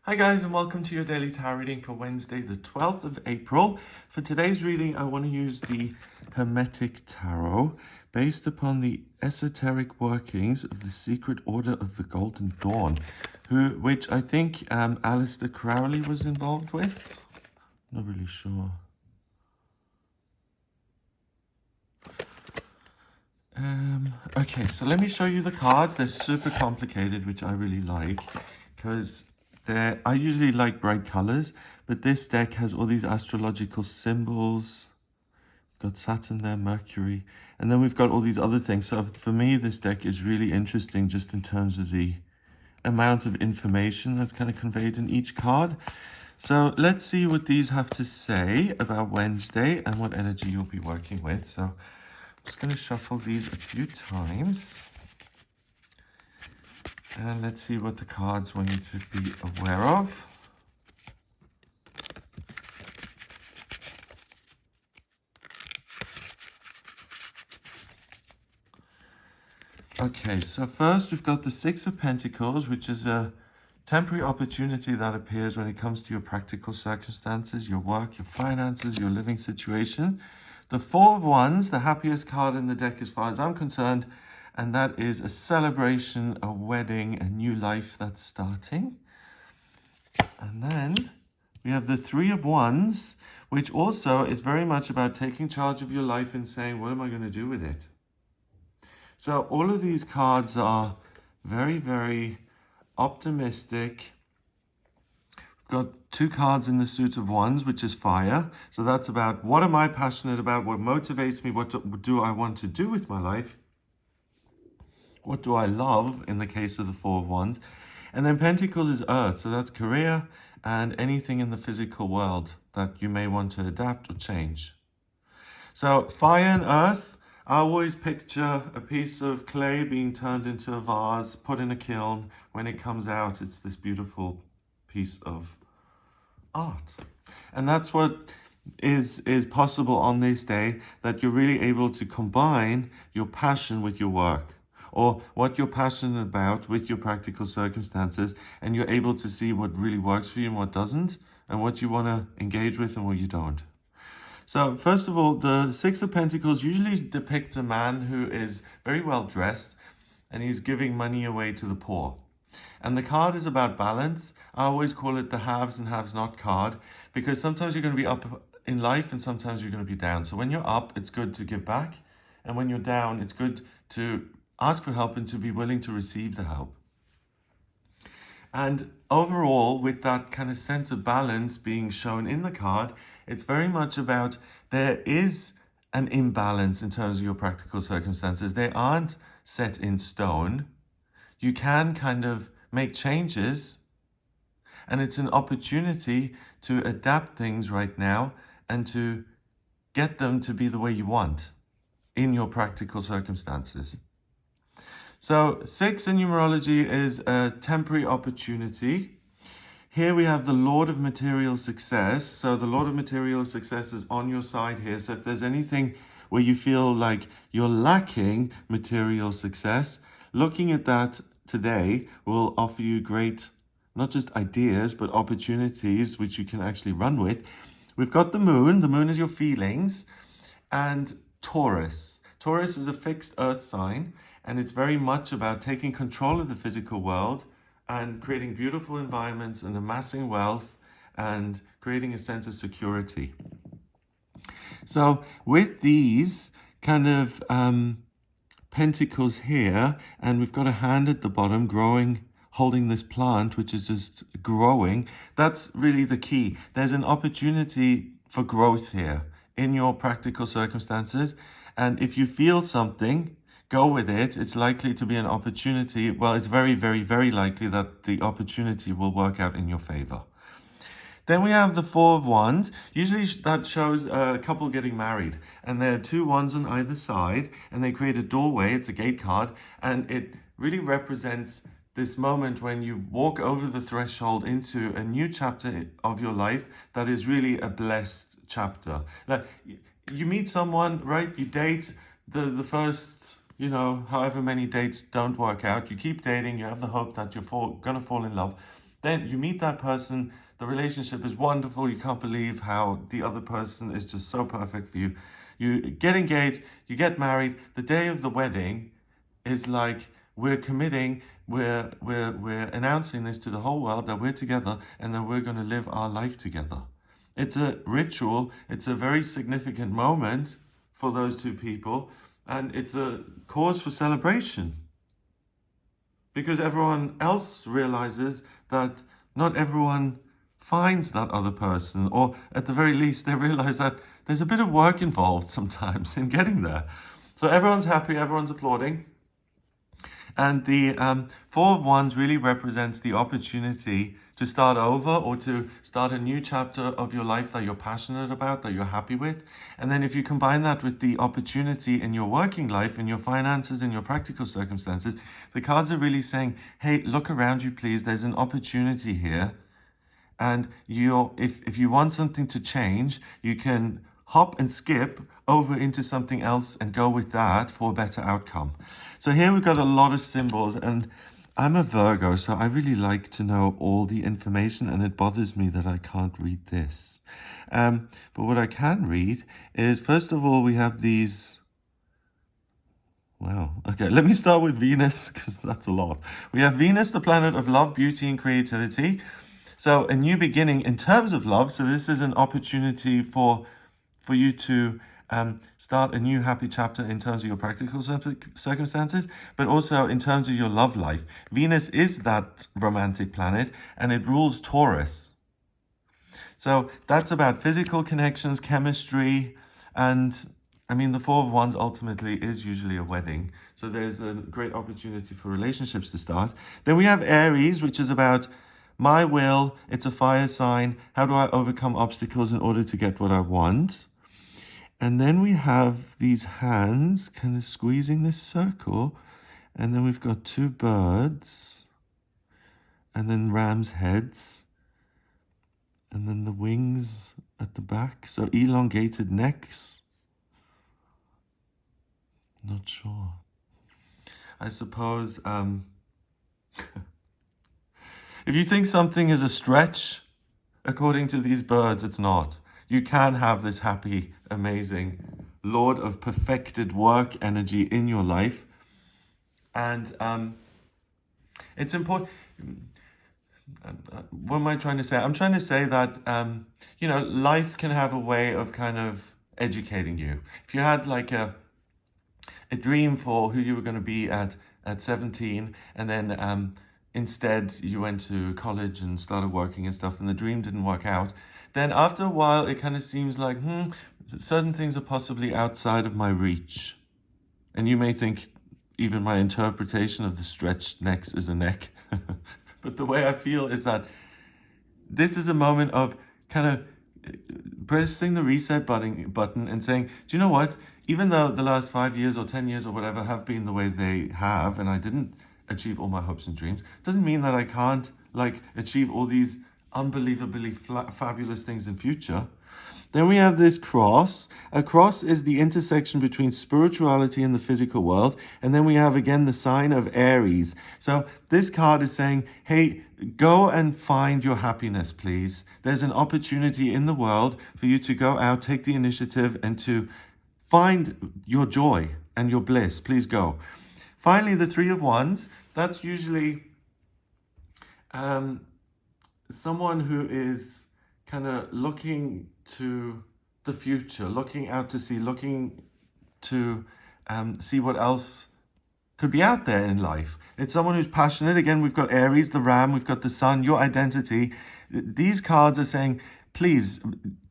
Hi guys, and welcome to your daily tarot reading for Wednesday the 12th of April. For today's reading, I want to use the Hermetic Tarot based upon the esoteric workings of the Secret Order of the Golden Dawn, which I think Alistair Crowley was involved with. Not really sure. Okay, so let me show you the cards. They're super complicated, which I really like because I usually like bright colors, but this deck has all these astrological symbols. We've got Saturn there, Mercury, and then we've got all these other things. So for me, this deck is really interesting just in terms of the amount of information that's kind of conveyed in each card. So let's see what these have to say about Wednesday and what energy you'll be working with. So I'm just going to shuffle these a few times. And let's see what the cards want you to be aware of. Okay, so first we've got the Six of Pentacles, which is a temporary opportunity that appears when it comes to your practical circumstances, your work, your finances, your living situation. The Four of Wands, the happiest card in the deck as far as I'm concerned, and that is a celebration, a wedding, a new life that's starting. And then we have the Three of Wands, which also is very much about taking charge of your life and saying, what am I going to do with it? So all of these cards are very, very optimistic. We've got two cards in the suit of wands, which is fire. So that's about what am I passionate about? What motivates me? What do I want to do with my life? What do I love in the case of the Four of Wands? And then Pentacles is earth. So that's career and anything in the physical world that you may want to adapt or change. So fire and earth, I always picture a piece of clay being turned into a vase, put in a kiln. When it comes out, it's this beautiful piece of art. And that's what is possible on this day, that you're really able to combine your passion with your work, or what you're passionate about with your practical circumstances, and you're able to see what really works for you and what doesn't, and what you want to engage with and what you don't. So first of all, the Six of Pentacles usually depicts a man who is very well dressed and he's giving money away to the poor. And the card is about balance. I always call it the haves and haves not card, because sometimes you're going to be up in life and sometimes you're going to be down. So when you're up, it's good to give back. And when you're down, it's good to ask for help and to be willing to receive the help. And overall, with that kind of sense of balance being shown in the card, it's very much about there is an imbalance in terms of your practical circumstances. They aren't set in stone. You can kind of make changes, and it's an opportunity to adapt things right now and to get them to be the way you want in your practical circumstances. So 6 in numerology is a temporary opportunity. Here we have the Lord of Material Success. So the Lord of Material Success is on your side here. So if there's anything where you feel like you're lacking material success, looking at that today will offer you great, not just ideas, but opportunities which you can actually run with. We've got the Moon. The Moon is your feelings. And Taurus. Taurus is a fixed earth sign, and it's very much about taking control of the physical world and creating beautiful environments and amassing wealth and creating a sense of security. So with these kind of pentacles here, and we've got a hand at the bottom growing, holding this plant, which is just growing, that's really the key. There's an opportunity for growth here in your practical circumstances. And if you feel something, go with it. It's likely to be an opportunity. Well, it's very, very, very likely that the opportunity will work out in your favor. Then we have the Four of Wands. Usually that shows a couple getting married, and there are two wands on either side, and they create a doorway. It's a gate card, and it really represents this moment when you walk over the threshold into a new chapter of your life that is really a blessed chapter. Like, you meet someone, right? You date, the first, however many dates don't work out. You keep dating, you have the hope that you're going to fall in love. Then you meet that person, the relationship is wonderful, you can't believe how the other person is just so perfect for you. You get engaged, you get married. The day of the wedding is like we're committing, we're announcing this to the whole world that we're together and that we're going to live our life together. It's a ritual, it's a very significant moment for those two people, and it's a cause for celebration because everyone else realizes that not everyone finds that other person, or at the very least, they realize that there's a bit of work involved sometimes in getting there. So everyone's happy, everyone's applauding. And the Four of Wands really represents the opportunity to start over or to start a new chapter of your life that you're passionate about, that you're happy with. And then if you combine that with the opportunity in your working life, in your finances, in your practical circumstances, the cards are really saying, hey, look around you, please. There's an opportunity here. And if you want something to change, you can hop and skip over into something else and go with that for a better outcome. So here we've got a lot of symbols, and I'm a Virgo, so I really like to know all the information, and it bothers me that I can't read this. But what I can read is, first of all, we have these. Wow. Okay, let me start with Venus, because that's a lot. We have Venus, the planet of love, beauty, and creativity. So a new beginning in terms of love. So this is an opportunity for you to start a new happy chapter in terms of your practical circumstances, but also in terms of your love life. Venus is that romantic planet, and it rules Taurus. So that's about physical connections, chemistry, and I mean, the Four of Wands ultimately is usually a wedding. So there's a great opportunity for relationships to start. Then we have Aries, which is about my will. It's a fire sign. How do I overcome obstacles in order to get what I want? And then we have these hands kind of squeezing this circle. And then we've got two birds. And then ram's heads. And then the wings at the back. So elongated necks. Not sure. I suppose if you think something is a stretch, according to these birds, it's not. You can have this happy, amazing, Lord of perfected work energy in your life. And it's important. What am I trying to say? I'm trying to say that, life can have a way of kind of educating you. If you had like a dream for who you were going to be at 17, and then instead you went to college and started working and stuff, and the dream didn't work out, then after a while it kind of seems like certain things are possibly outside of my reach. And you may think even my interpretation of the stretched necks is a neck. But the way I feel is that this is a moment of kind of pressing the reset button and saying, do you know what? Even though the last 5 years or 10 years or whatever have been the way they have, and I didn't achieve all my hopes and dreams, doesn't mean that I can't achieve all these unbelievably fabulous things in future. Then we have this cross. A cross is the intersection between spirituality and the physical world. And then we have again the sign of Aries. So this card is saying, hey, go and find your happiness, please. There's an opportunity in the world for you to go out, take the initiative, and to find your joy and your bliss. Please go. Finally, the Three of Wands. That's usually someone who is kind of looking to the future, looking out to sea, looking to see what else could be out there in life. It's someone who's passionate. Again, we've got Aries, the ram, we've got the sun, your identity. These cards are saying, please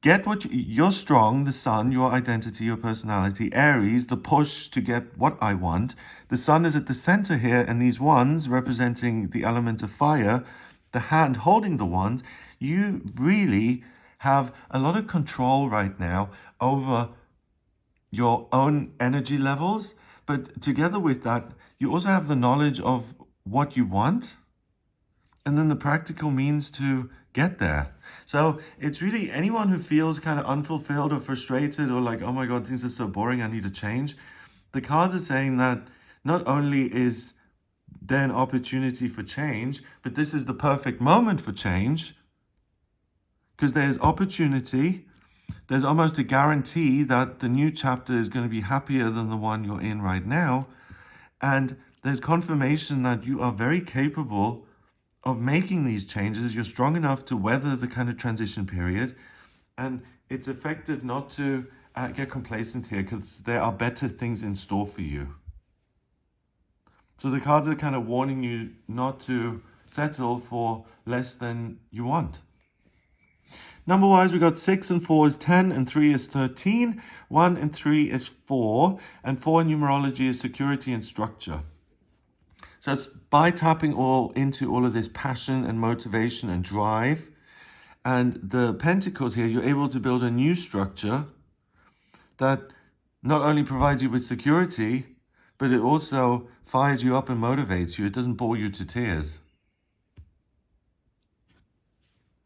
get you're strong, the sun, your identity, your personality. Aries, the push to get what I want. The sun is at the center here, and these wands representing the element of fire, the hand holding the wand. You really have a lot of control right now over your own energy levels, but together with that, you also have the knowledge of what you want and then the practical means to get there. So it's really anyone who feels kind of unfulfilled or frustrated or like, oh my God, things are so boring, I need to change. The cards are saying that not only is then opportunity for change. But this is the perfect moment for change because there's opportunity. There's almost a guarantee that the new chapter is going to be happier than the one you're in right now. And there's confirmation that you are very capable of making these changes. You're strong enough to weather the kind of transition period. And it's effective not to get complacent here because there are better things in store for you. So the cards are kind of warning you not to settle for less than you want. Number-wise, we got 6 and 4 is 10, and 3 is 13. 1 and 3 is 4, and 4 in numerology is security and structure. So it's by tapping into all of this passion and motivation and drive, and the pentacles here, you're able to build a new structure that not only provides you with security, but it also fires you up and motivates you. It doesn't bore you to tears.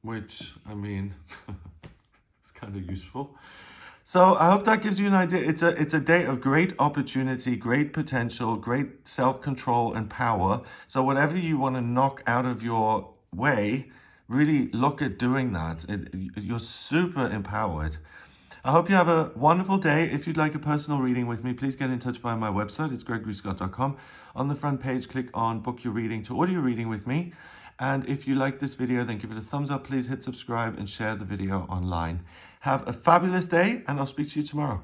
Which, I mean, it's kind of useful. So I hope that gives you an idea. It's a day of great opportunity, great potential, great self-control and power. So whatever you want to knock out of your way, really look at doing that. You're super empowered. I hope you have a wonderful day. If you'd like a personal reading with me, please get in touch via my website. It's gregoryscott.com. On the front page, click on book your reading to order your reading with me. And if you like this video, then give it a thumbs up. Please hit subscribe and share the video online. Have a fabulous day, and I'll speak to you tomorrow.